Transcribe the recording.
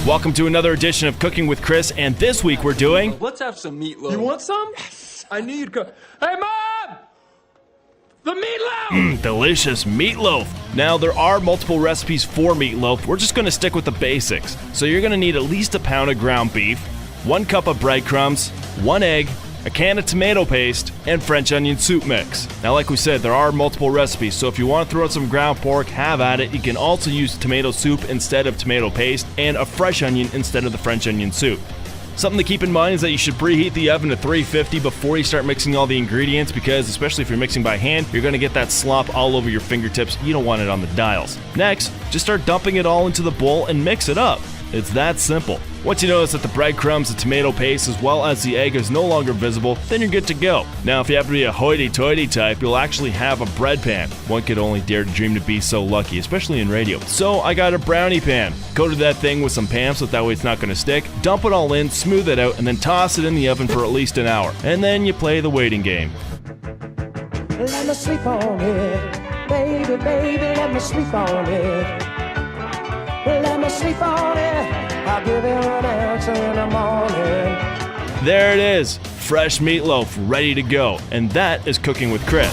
Welcome to another edition of Cooking with Chris, and this week we're doing... Let's have some meatloaf. You want some? Yes. I knew you'd go. Hey, Mom! The meatloaf! Delicious meatloaf. Now, there are multiple recipes for meatloaf. We're just going to stick with the basics. So you're going to need at least a pound of ground beef, 1 cup of breadcrumbs, 1 egg, a can of tomato paste, and French onion soup mix. Now, like we said, there are multiple recipes, so if you want to throw in some ground pork, have at it. You can also use tomato soup instead of tomato paste, and a fresh onion instead of the French onion soup. Something to keep in mind is that you should preheat the oven to 350 before you start mixing all the ingredients, because especially if you're mixing by hand, you're going to get that slop all over your fingertips. You don't want it on the dials. Next, just start dumping it all into the bowl and mix it up. It's that simple. Once you notice that the breadcrumbs, the tomato paste, as well as the egg is no longer visible, then you're good to go. Now, if you happen to be a hoity-toity type, you'll actually have a bread pan. One could only dare to dream to be so lucky, especially in radio. So I got a brownie pan. Coated that thing with some pamphlet, that way it's not going to stick. Dump it all in, smooth it out, and then toss it in the oven for at least an hour. And then you play the waiting game. Let me sleep on it, baby, baby, let me sleep on it. Let me sleep on it, I'll give you an answer in the morning. There it is, fresh meatloaf ready to go. And that is Cooking with Chris.